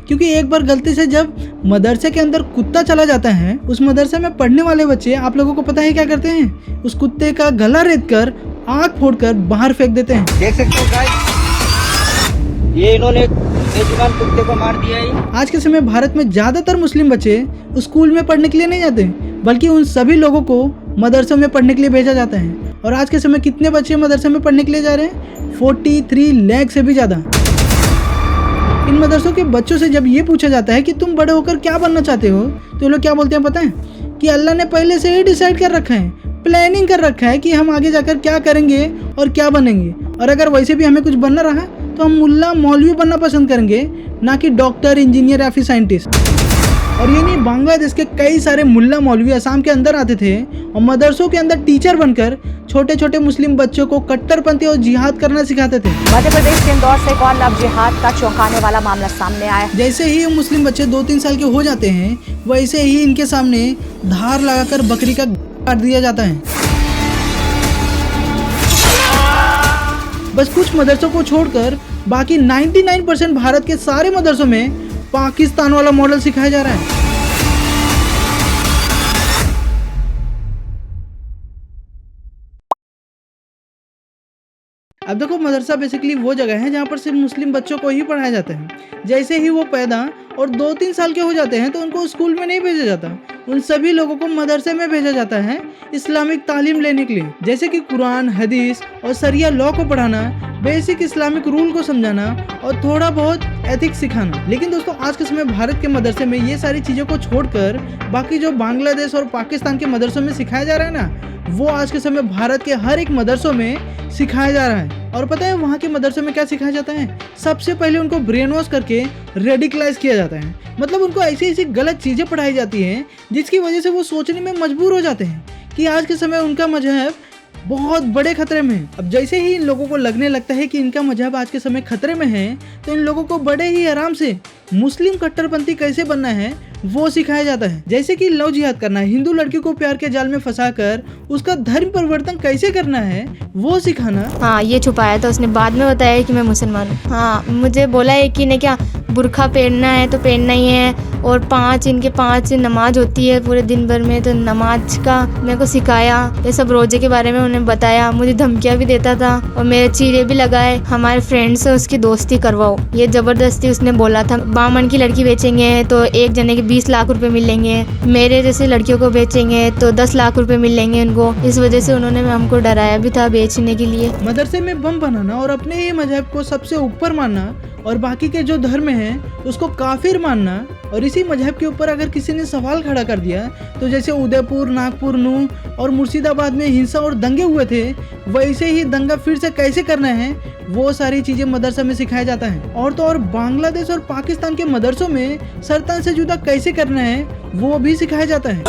क्योंकि एक बार गलती से जब मदरसे के अंदर कुत्ता चला जाता है, उस मदरसे में पढ़ने वाले बच्चे आप लोगों को पता है क्या करते हैं? उस कुत्ते का गला रेत कर आँख फोड़कर बाहर फेंक देते हैं। देख सकते हो गाइस, ये इन्होंने बेजुबान कुत्ते को मार दिया है। आज के समय भारत में ज्यादातर मुस्लिम बच्चे स्कूल में पढ़ने के लिए नहीं जाते, बल्कि उन सभी लोगों को मदरसों में पढ़ने के लिए भेजा जाता है। और आज के समय कितने बच्चे मदरसे में पढ़ने के लिए जा रहे हैं? 43 लाख से भी ज़्यादा। इन मदरसों के बच्चों से जब ये पूछा जाता है कि तुम बड़े होकर क्या बनना चाहते हो, तो ये लोग क्या बोलते हैं पता है? कि अल्लाह ने पहले से ही डिसाइड कर रखा है, प्लानिंग कर रखा है कि हम आगे जाकर क्या करेंगे और क्या बनेंगे। और अगर वैसे भी हमें कुछ बनना रहा तो हम मुल्ला मौलवी बनना पसंद करेंगे, ना कि डॉक्टर, इंजीनियर या फिर साइंटिस्ट। और ये नहीं, बांग्लादेश के कई सारे मुल्ला मौलवी असम के अंदर आते थे और मदरसों के अंदर टीचर बनकर छोटे छोटे मुस्लिम बच्चों को कट्टरपंथी और जिहाद करना सिखाते थे। मध्य प्रदेश के इंदौर से एक और लव जिहाद का चौंकाने वाला मामला सामने आया। जैसे ही मुस्लिम बच्चे 2-3 साल के हो जाते हैं, वैसे ही इनके सामने धार लगाकर बकरी का काट दिया जाता है। बस कुछ मदरसों को छोड़कर बाकी 99% भारत के सारे मदरसों में पाकिस्तान वाला मॉडल सिखाया जा रहा है। अब देखो, मदरसा बेसिकली वो जगह है जहाँ पर सिर्फ मुस्लिम बच्चों को ही पढ़ाया जाता है। जैसे ही वो पैदा और 2-3 साल के हो जाते हैं तो उनको स्कूल में नहीं भेजा जाता, उन सभी लोगों को मदरसे में भेजा जाता है इस्लामिक तालीम लेने के लिए, जैसे कि कुरान, हदीस और शरिया लॉ को पढ़ाना, बेसिक इस्लामिक रूल को समझाना और थोड़ा बहुत एथिक्स सिखाना। लेकिन दोस्तों, आज के समय भारत के मदरसे में ये सारी चीज़ों को छोड़कर बाकी जो बांग्लादेश और पाकिस्तान के मदरसों में सिखाया जा रहा है ना, वो आज के समय भारत के हर एक मदरसों में सिखाया जा रहा है। और पता है वहाँ के मदरसों में क्या सिखाया जाता है? सबसे पहले उनको ब्रेन वॉश करके रेडिकलाइज किया जाता है। मतलब उनको ऐसी ऐसी गलत चीज़ें पढ़ाई जाती हैं जिसकी वजह से वो सोचने में मजबूर हो जाते हैं कि आज के समय उनका मजहब बहुत बड़े खतरे में है। अब जैसे ही इन लोगों को लगने लगता है कि इनका मजहब आज के समय खतरे में है, तो इन लोगों को बड़े ही आराम से मुस्लिम कट्टरपंथी कैसे बनना है वो सिखाया जाता है। जैसे कि लव जिहाद करना, हिंदू लड़की को प्यार के जाल में फंसाकर उसका धर्म परिवर्तन कैसे करना है वो सिखाना। हाँ, ये छुपाया था उसने, बाद में बताया कि मैं मुसलमान हूँ। हाँ, मुझे बोला है कि ने क्या बुर्खा पहनना है तो पहनना ही है, और 5 नमाज होती है पूरे दिन भर में, तो नमाज का मेरे को सिखाया। ये सब रोजे के बारे में उन्हें बताया, मुझे धमकियाँ भी देता था और मेरे चीरे भी लगाए, हमारे फ्रेंड से उसकी दोस्ती करवाओ, ये जबरदस्ती उसने बोला था। बामन की लड़की बेचेंगे तो एक जने के 20 लाख रुपए मिलेंगे, मेरे जैसे लड़कियों को बेचेंगे तो 10 लाख रुपए मिलेंगे उनको। इस वजह से उन्होंने हमको डराया भी था बेचने के लिए। मदरसे में बम बनाना और अपने ही मजहब को सबसे ऊपर मानना और बाकी के जो धर्म है उसको काफिर मानना, और इसी मजहब के ऊपर अगर किसी ने सवाल खड़ा कर दिया, तो जैसे उदयपुर, नागपुर, नूह और मुर्शिदाबाद में हिंसा और दंगे हुए थे, वैसे ही दंगा फिर से कैसे करना है वो सारी चीजें मदरसा में सिखाया जाता है। और तो और बांग्लादेश और पाकिस्तान के मदरसों में सरतान से जुदा कैसे करना है वो भी सिखाया जाता है।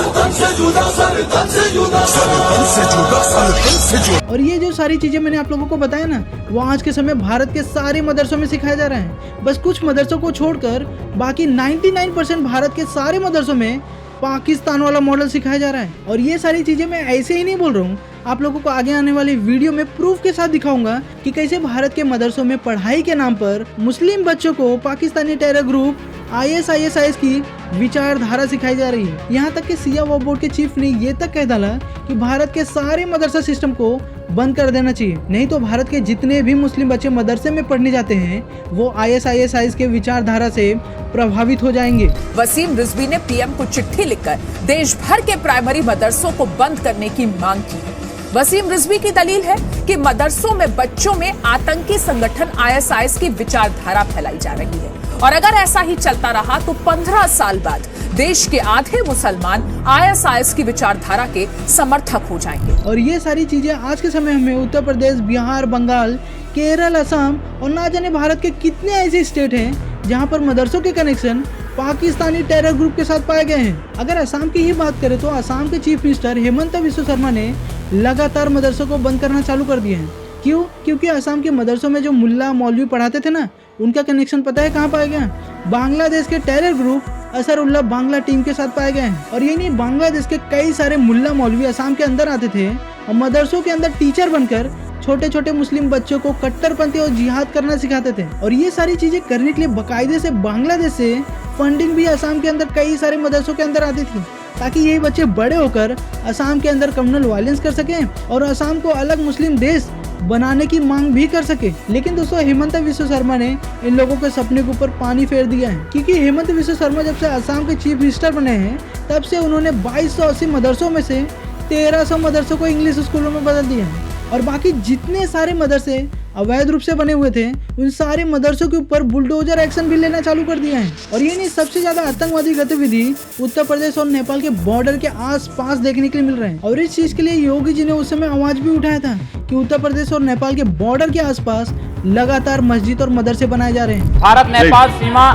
और ये जो सारी चीजें मैंने आप लोगों को बताया ना, वो आज के समय भारत के सारे मदरसों में सिखाया जा रहा है। बस कुछ मदरसों को छोड़कर बाकी 99% भारत के सारे मदरसों में पाकिस्तान वाला मॉडल सिखाया जा रहा है। और ये सारी चीजें मैं ऐसे ही नहीं बोल रहा हूँ, आप लोगों को आगे आने वाली वीडियो में प्रूफ के साथ दिखाऊंगा कि कैसे भारत के मदरसों में पढ़ाई के नाम पर मुस्लिम बच्चों को पाकिस्तानी टेरर ग्रुप ISIS की विचारधारा सिखाई जा रही है। यहाँ तक कि सिया वक्फ बोर्ड के चीफ ने ये तक कह डाला कि भारत के सारे मदरसा सिस्टम को बंद कर देना चाहिए, नहीं तो भारत के जितने भी मुस्लिम बच्चे मदरसे में पढ़ने जाते हैं वो ISIS के विचारधारा से प्रभावित हो जाएंगे। वसीम रिजवी ने PM को चिट्ठी लिखकर देश भर के प्राइमरी मदरसों को बंद करने की मांग की है। वसीम रिजवी की दलील है कि मदरसों में बच्चों में आतंकी संगठन ISIS की विचारधारा फैलाई जा रही है, और अगर ऐसा ही चलता रहा तो 15 साल बाद देश के आधे मुसलमान ISIS की विचारधारा के समर्थक हो जाएंगे। और ये सारी चीजें आज के समय में उत्तर प्रदेश, बिहार, बंगाल, केरल, असम और ना जाने भारत के कितने ऐसे स्टेट हैं जहां पर मदरसों के कनेक्शन पाकिस्तानी टेरर ग्रुप के साथ पाए गए हैं। अगर असम की ही बात करें तो असम के चीफ मिनिस्टर हेमंत बिस्वा शर्मा ने लगातार मदरसों को बंद करना चालू कर दिए हैं। क्यों? क्योंकि असम के मदरसों में जो मुल्ला मौलवी पढ़ाते थे ना, उनका कनेक्शन पता है कहाँ पाया गया? बांग्लादेश के टेरर ग्रुप असरुल्लाह बांग्ला टीम के साथ पाए गए हैं। और ये नहीं, बांग्लादेश के कई सारे मुल्ला मौलवी असम के अंदर आते थे और मदरसों के अंदर टीचर बनकर छोटे छोटे मुस्लिम बच्चों को कट्टरपंथी और जिहाद करना सिखाते थे। और ये सारी चीजें करने के लिए बाकायदे से बांग्लादेश से फंडिंग भी असम के अंदर कई सारे मदरसों के अंदर आती थी, ताकि यही बच्चे बड़े होकर असम के अंदर कम्युनल वायलेंस कर सकें और असम को अलग मुस्लिम देश बनाने की मांग भी कर सके। लेकिन दोस्तों हेमंत विश्व शर्मा ने इन लोगों के सपने के ऊपर पानी फेर दिया है, क्योंकि हेमंत विश्व शर्मा जब से असम के चीफ मिनिस्टर बने हैं तब से उन्होंने 2280 मदरसों में से 1300 मदरसों को इंग्लिश स्कूलों में बदल दिया है। और बाकी जितने सारे मदरसे अवैध रूप से बने हुए थे उन सारे मदरसों के ऊपर बुलडोजर एक्शन भी लेना चालू कर दिया है। और ये नहीं, सबसे ज्यादा आतंकवादी गतिविधि उत्तर प्रदेश और नेपाल के बॉर्डर के आसपास देखने के लिए मिल रहे हैं। और इस चीज के लिए योगी जी ने उस समय आवाज भी उठाया था कि उत्तर प्रदेश और नेपाल के बॉर्डर के आसपास लगातार मस्जिद और मदरसे बनाए जा रहे हैं। भारत नेपाल सीमा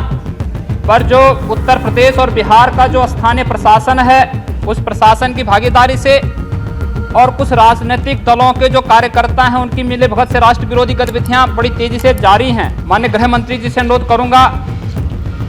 पर जो उत्तर प्रदेश और बिहार का जो स्थानीय प्रशासन है, उस प्रशासन की भागीदारी से और कुछ राजनीतिक दलों के जो कार्यकर्ता हैं उनकी मिलीभगत से राष्ट्र विरोधी गतिविधियां बड़ी तेजी से जारी हैं। माननीय गृह मंत्री जी से अनुरोध करूंगा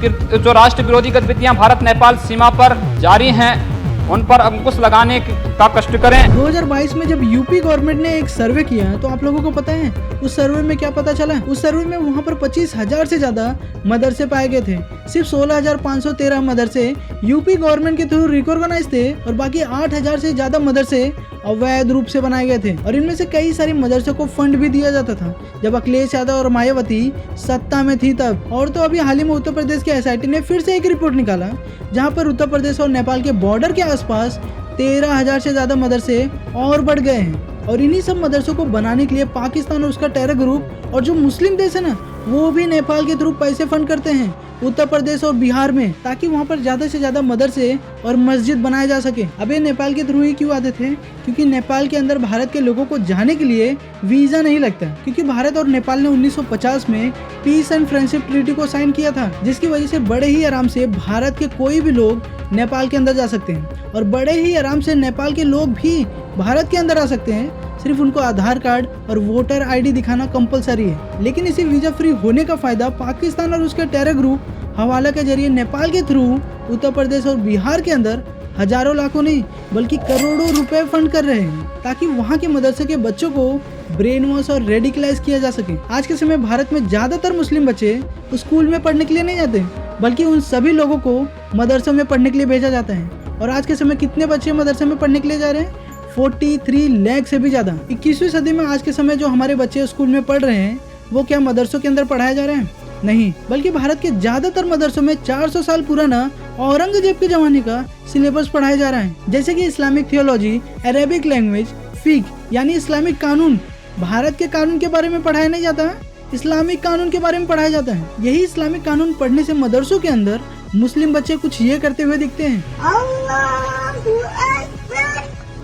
कि जो राष्ट्र विरोधी गतिविधियां भारत नेपाल सीमा पर जारी हैं उन पर अंकुश लगाने का कष्ट करें। 2022 में जब यूपी गवर्नमेंट ने एक सर्वे किया तो आप लोगों को पता है उस सर्वे में क्या पता चला? उस सर्वे में वहाँ पर 25,000 से ज्यादा मदरसे पाए गए थे। सिर्फ 16,513 मदरसे यूपी गवर्नमेंट के थ्रू रिकॉर्गनाइज थे और बाकी 8,000 से ज्यादा मदरसे अवैध रूप से बनाए गए थे। और इनमें से कई सारे मदरसों को फंड भी दिया जाता था जब अखिलेश यादव और मायावती सत्ता में थी तब। और तो अभी हाल ही में उत्तर प्रदेश के एसआईटी ने फिर से एक रिपोर्ट निकाला जहाँ पर उत्तर प्रदेश और नेपाल के बॉर्डर के आसपास 13,000 से ज्यादा मदरसे और बढ़ गए हैं। और इन्हीं सब मदरसों को बनाने के लिए पाकिस्तान और उसका टेरर ग्रुप और जो मुस्लिम देश है ना वो भी नेपाल के थ्रू पैसे फंड करते हैं उत्तर प्रदेश और बिहार में, ताकि वहाँ पर ज्यादा से ज्यादा मदरसे और मस्जिद बनाए जा सके। अब ये नेपाल के थ्रू ही क्यों आते थे? क्योंकि नेपाल के अंदर भारत के लोगों को जाने के लिए वीजा नहीं लगता, क्योंकि भारत और नेपाल ने 1950 में पीस एंड फ्रेंडशिप ट्रीटी को साइन किया था, जिसकी वजह से बड़े ही आराम से भारत के कोई भी लोग नेपाल के अंदर जा सकते हैं और बड़े ही आराम से नेपाल के लोग भी भारत के अंदर आ सकते हैं। सिर्फ उनको आधार कार्ड और वोटर आईडी दिखाना कंपलसरी है। लेकिन इसी वीजा फ्री होने का फायदा पाकिस्तान और उसके टेरर ग्रुप हवाला के जरिए नेपाल के थ्रू उत्तर प्रदेश और बिहार के अंदर हजारों लाखों नहीं बल्कि करोड़ों रुपए फंड कर रहे हैं, ताकि वहाँ के मदरसे के बच्चों को ब्रेन वॉश और रेडिकलाइज किया जा सके। आज के समय भारत में ज्यादातर मुस्लिम बच्चे स्कूल में पढ़ने के लिए नहीं जाते, बल्कि उन सभी लोगों को मदरसों में पढ़ने के लिए भेजा जाता है। और आज के समय कितने बच्चे मदरसे में पढ़ने के लिए जा रहे हैं? 43 लाख से भी ज्यादा। 21वीं सदी में आज के समय जो हमारे बच्चे स्कूल में पढ़ रहे हैं वो क्या मदरसों के अंदर पढ़ाए जा रहे हैं? नहीं, बल्कि भारत के ज्यादातर मदरसों में 400 साल पुराना औरंगजेब के जमाने का सिलेबस पढ़ाया जा रहा है, जैसे कि इस्लामिक थियोलॉजी, अरेबिक लैंग्वेज, फिक यानी इस्लामिक कानून। भारत के कानून के बारे में पढ़ाया नहीं जाता, इस्लामिक कानून के बारे में पढ़ाया जाता है। यही इस्लामिक कानून पढ़ने से मदरसों के अंदर मुस्लिम बच्चे कुछ ये करते हुए दिखते हैं।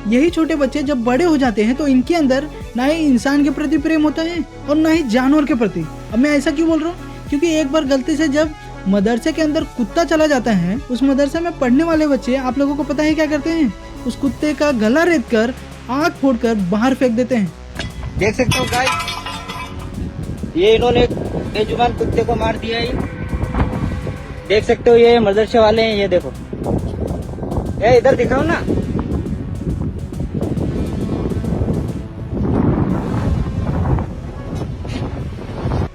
यही छोटे बच्चे जब बड़े हो जाते हैं तो इनके अंदर ना ही इंसान के प्रति प्रेम होता है और ना ही जानवर के प्रति। अब मैं ऐसा क्यों बोल रहा हूँ? क्योंकि एक बार गलती से जब मदरसे के अंदर कुत्ता चला जाता है, उस मदरसे में पढ़ने वाले बच्चे आप लोगों को पता है क्या करते हैं? उस कुत्ते का गला रेत कर आँख फोड़कर बाहर फेंक देते हैं। देख सकते हो गाइस, ये इन्होंने बेजुबान कुत्ते को मार दिया है। देख सकते हो ये मदरसे वाले हैं, ये देखो, ये इधर दिखाओ ना।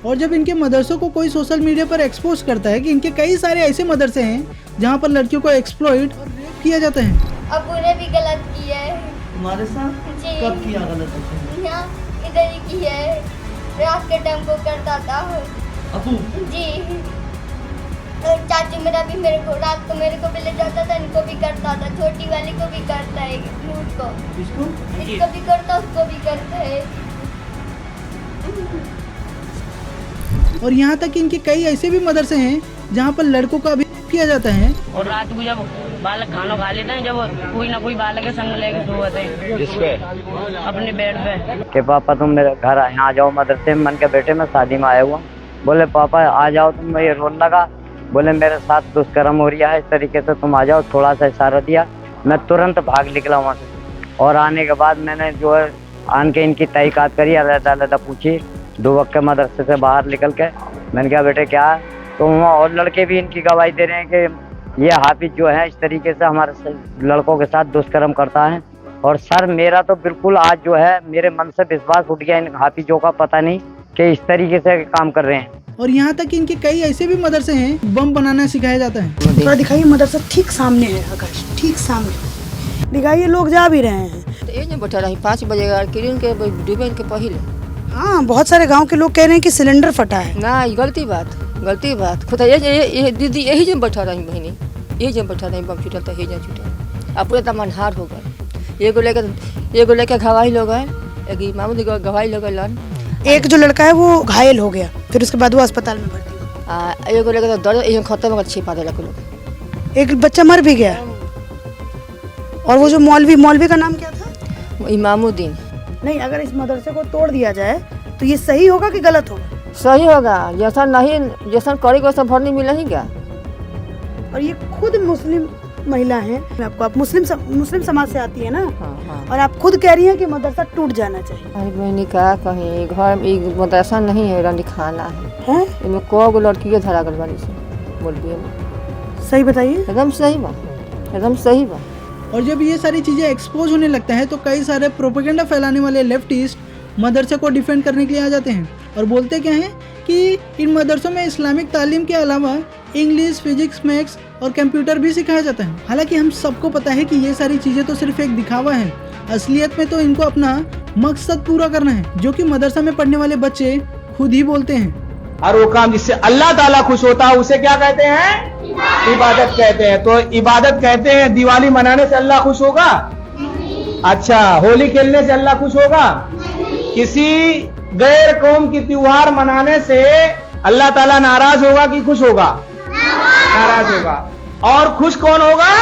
और जब इनके मदरसों को कोई सोशल मीडिया पर एक्सपोज करता है कि इनके कई सारे ऐसे मदरसे हैं जहाँ पर लड़कियों को एक्सप्लॉइट और रेप किया जाता है। अब उन्हें भी गलत किया है तुम्हारे साथ? जी। कब किया गलत? यहाँ इधर ही किया है, रात के टाइम को करता था। अबू जी, और चाची मेरा भी मेरे को रात को मेरे को भी ले जाता था, इनको भी करता था, छोटी वाली को भी करता है, नूर को, इसको भी करता, उसको भी करता है। और यहाँ तक कि इनके कई ऐसे भी मदरसे हैं जहाँ पर लड़कों का भी किया जाता है। और रात को जब बालक खाना खा लेते हैं, जब कोई ना कोई बालक के संग लेके सोते हैं, जिसपे अपने बेड पे कि पापा तुम मेरे घर यहाँ आ जाओ मदरसे में। मन के बेटे मैं शादी में आया हुआ। बोले पापा आ जाओ तुम। ये रोने लगा, बोले मेरे साथ दुष्कर्म हो रहा है, इस तरीके से तुम आ जाओ। थोड़ा सा इशारा दिया, मैं तुरंत भाग निकला वहाँ से। और आने के बाद मैंने जो है आन के इनकी तहकीकात करी, अलग पूछी, 2 वक्त के मदरसे से बाहर निकल के। मैंने कहा बेटे क्या है? तो वहाँ और लड़के भी इनकी गवाही दे रहे हैं कि ये हाफिज जो है इस तरीके से हमारे लड़कों के साथ दुष्कर्म करता है। और सर मेरा तो बिल्कुल आज जो है मेरे मन से विश्वास उठ गया इन हाफिजों का, पता नहीं कि इस तरीके से काम कर रहे हैं। और यहाँ तक कि इनके कई ऐसे भी मदरसे हैं बम बनाना सिखाया जाता है। थोड़ा दिखाइए, मदरसा ठीक सामने है आकाश, ठीक सामने दिखाइए, लोग जा भी रहे हैं। तो बैठा रही 5 बजे किरण के डूबे के पहले। हाँ, बहुत सारे गांव के लोग कह रहे हैं कि सिलेंडर फटा है। ना गलती बात खुद ये दीदी यही जब बैठा रही बहनी, यही जब बैठा रही बम छूटल तो यही जब छूटल। अब पूरा तमनहार हो गए। एगो लेकर घवाही लोग हैं, एक इमाम गवाही लोग लन। एक जो लड़का है वो घायल हो गया, फिर उसके बाद वो अस्पताल में भर्ती हुआ। एगो लेकर तो दर्द खत्म हो छिपा दिला लोग। एक बच्चा मर भी गया। और वो जो मौलवी का नाम क्या था? इमामुद्दीन। नहीं, अगर इस मदरसे को तोड़ दिया जाए तो ये सही होगा कि गलत होगा? सही होगा, जैसा करेगा वैसा भरनी मिला ही क्या। और ये खुद मुस्लिम महिला है, आप मुस्लिम समाज से आती है ना। हाँ। और आप खुद कह रही हैं कि मदरसा टूट जाना चाहिए। अरे बहनी क्या कहीं, घर में मदरसा नहीं है, रानी खाना है। इनमें को लड़की धरा गल वाली से बोलिए, सही बताइए। एकदम सही बा। और जब ये सारी चीज़ें एक्सपोज होने लगता है तो कई सारे प्रोपेगेंडा फैलाने वाले लेफ्टिस्ट मदरसे को डिफेंड करने के लिए आ जाते हैं और बोलते क्या हैं कि इन मदरसों में इस्लामिक तालीम के अलावा इंग्लिश, फिजिक्स, मैथ्स और कंप्यूटर भी सिखाया जाता है। हालांकि हम सबको पता है कि ये सारी चीज़ें तो सिर्फ एक दिखावा है, असलियत में तो इनको अपना मकसद पूरा करना है, जो कि मदरसा में पढ़ने वाले बच्चे खुद ही बोलते हैं। और वो काम जिससे अल्लाह ताला खुश होता है उसे क्या कहते हैं? इबादत कहते हैं। तो इबादत कहते हैं दिवाली मनाने से अल्लाह खुश होगा? अच्छा, होली खेलने से अल्लाह खुश होगा? किसी गैर कौम की त्योहार मनाने से अल्लाह ताला नाराज होगा कि खुश होगा? नाराज होगा। और खुश कौन होगा?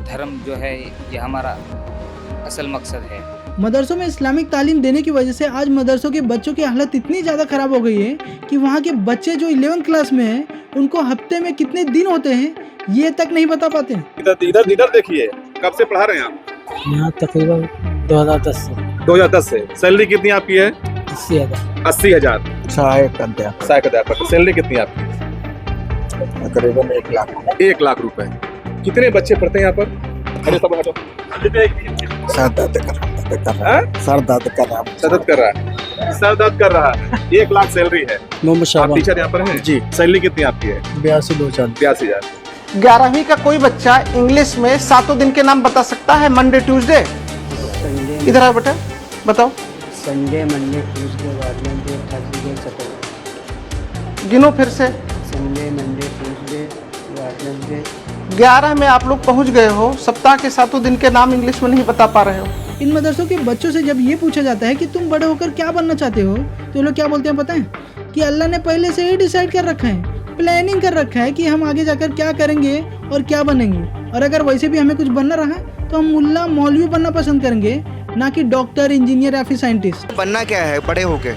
धर्म जो है ये हमारा असल मकसद है। मदरसों में इस्लामिक तालीम देने की वजह से आज मदरसों के बच्चों की हालत इतनी ज़्यादा ख़राब हो गई है कि वहाँ के बच्चे जो 11th क्लास में हैं उनको हफ्ते में कितने दिन होते हैं ये तक नहीं बता पाते। इधर देखिए, कब से पढ़ा रहे हैं आप? यहाँ तकरीबन 2010 से। 2010 से। सैलरी कितनी आपकी है? 80,000। सहायक अध्यापक। सैलरी कितनी आपकी? तकरीबन 1 लाख। 1 लाख रुपए। कितने बच्चे पढ़ते हैं यहाँ पर? अरे सब हटो। सर दर्द कर रहा है। 1 लाख सैलरी है। आप टीचर यहाँ पर हैं? जी। सैलरी कितनी आपकी है? 82,000। 11वीं का कोई बच्चा इंग्लिश में 7 दिन के नाम बता सकता है? Monday, Tuesday. इधर आओ बेटा, बताओ। Sunday, Monday, Tuesday, Wednesday, Thursday, Saturday. गिनो फिर से। Sunday, Monday, Tuesday, Wednesday. 11 में आप लोग पहुंच गए हो, सप्ताह के 7 दिन के नाम इंग्लिश में नहीं बता पा रहे हो। इन मदरसों के बच्चों से जब ये पूछा जाता है कि तुम बड़े होकर क्या बनना चाहते हो तो ये लोग क्या बोलते हैं पता है? कि अल्लाह ने पहले से ही डिसाइड कर रखा है, प्लानिंग कर रखा है कि हम आगे जाकर क्या करेंगे और क्या बनेंगे। और अगर वैसे भी हमें कुछ बनना रहा तो हम मुल्ला मौलवी बनना पसंद करेंगे, ना कि डॉक्टर, इंजीनियर या फिर साइंटिस्ट। बनना क्या है बड़े होके?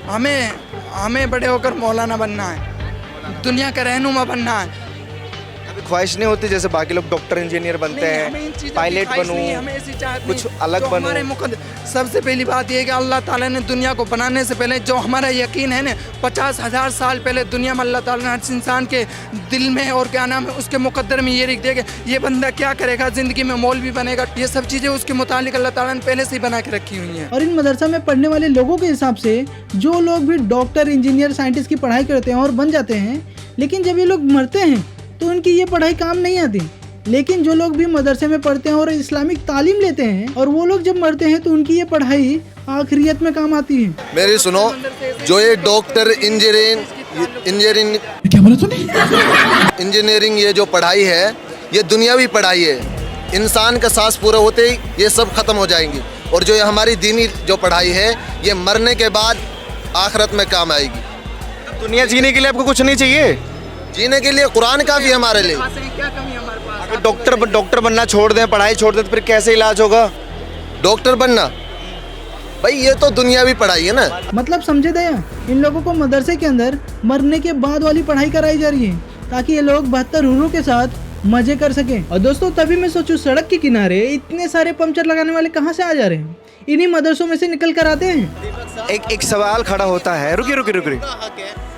हमें बड़े होकर मौलाना बनना है, दुनिया का रहनुमा बनना है। कभी ख्वाहिश नहीं होती जैसे बाकी लोग डॉक्टर, इंजीनियर बनते हैं, पायलट बनूं, कुछ अलग बनूं? सबसे पहली बात यह है कि अल्लाह ताला ने दुनिया को बनाने से पहले जो हमारा यकीन है ना, 50,000 साल पहले दुनिया में अल्लाह ताला ने हर इंसान के दिल में और क्या नाम है उसके मुकद्दर में ये लिख दिया कि ये बंदा क्या करेगा, जिंदगी में मौलवी बनेगा। ये सब चीज़ें उसके मुतालिक अल्लाह ताला ने पहले से ही बना के रखी हुई हैं। और इन मदरसा में पढ़ने वाले लोगों के हिसाब से जो लोग भी डॉक्टर, इंजीनियर, साइंटिस्ट की पढ़ाई करते हैं और बन जाते हैं, लेकिन जब ये लोग मरते हैं तो उनकी ये पढ़ाई काम नहीं आती। लेकिन जो लोग भी मदरसे में पढ़ते हैं और इस्लामिक तालीम लेते हैं और वो लोग जब मरते हैं तो उनकी ये पढ़ाई आखिरियत में काम आती है। मेरी सुनो, जो ये डॉक्टर, इंजीनियरिंग ये जो पढ़ाई है ये दुनियावी पढ़ाई है। इंसान का सांस पूरा होते ही ये सब खत्म हो जाएंगी। और जो ये हमारी दीनी जो पढ़ाई है ये मरने के बाद आखिरत में काम आएगी। दुनिया जीने के लिए आपको कुछ नहीं चाहिए? जीने के लिए कुरान काफी है हमारे लिए। अगर डॉक्टर बनना छोड़ दें, पढ़ाई छोड़ दें तो फिर कैसे इलाज होगा? डॉक्टर बनना भाई ये तो दुनियावी पढ़ाई है ना। मतलब समझे दया, इन लोगों को मदरसे के अंदर मरने के बाद वाली पढ़ाई कराई जा रही है ताकि ये लोग 72 रूरों के साथ मजे कर सके। और दोस्तों तभी मैं सोचूं, सड़क के किनारे इतने सारे पंचर लगाने वाले कहाँ से आ जा रहे हैं? इन्हीं मदरसों में से निकल कर आते हैं। एक सवाल खड़ा होता है, रुकी।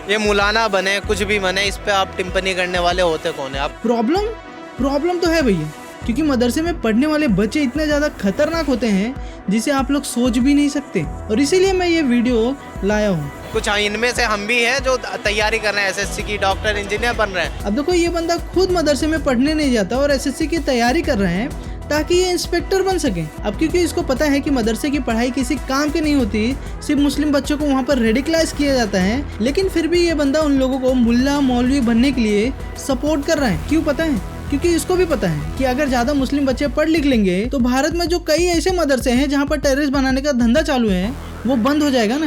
ये मौलाना बने, कुछ भी बने, इस पे आप टिप्पणी करने वाले होते कौन है आप? प्रॉब्लम तो है भैया, क्योंकि मदरसे में पढ़ने वाले बच्चे इतने ज़्यादा खतरनाक होते हैं जिसे आप लोग सोच भी नहीं सकते, और इसीलिए मैं ये वीडियो लाया हूँ। कुछ इनमें से हम भी हैं जो तैयारी कर रहे हैं एसएससी की, डॉक्टर इंजीनियर बन रहे हैं। अब देखो, ये बंदा खुद मदरसे में पढ़ने नहीं जाता और एसएससी की तैयारी कर रहे हैं ताकि ये इंस्पेक्टर बन सके। अब क्योंकि इसको पता है कि मदरसे की पढ़ाई किसी काम की नहीं होती, सिर्फ मुस्लिम बच्चों को वहाँ पर रेडिकलाइज किया जाता है, लेकिन फिर भी ये बंदा उन लोगों को मुल्ला मौलवी बनने के लिए सपोर्ट कर रहा है। क्यों पता है? क्योंकि इसको भी पता है कि अगर ज्यादा मुस्लिम बच्चे पढ़ लिख लेंगे तो भारत में जो कई ऐसे मदरसे हैं जहाँ पर टेररिस्ट बनाने का धंधा चालू है वो बंद हो जाएगा ना।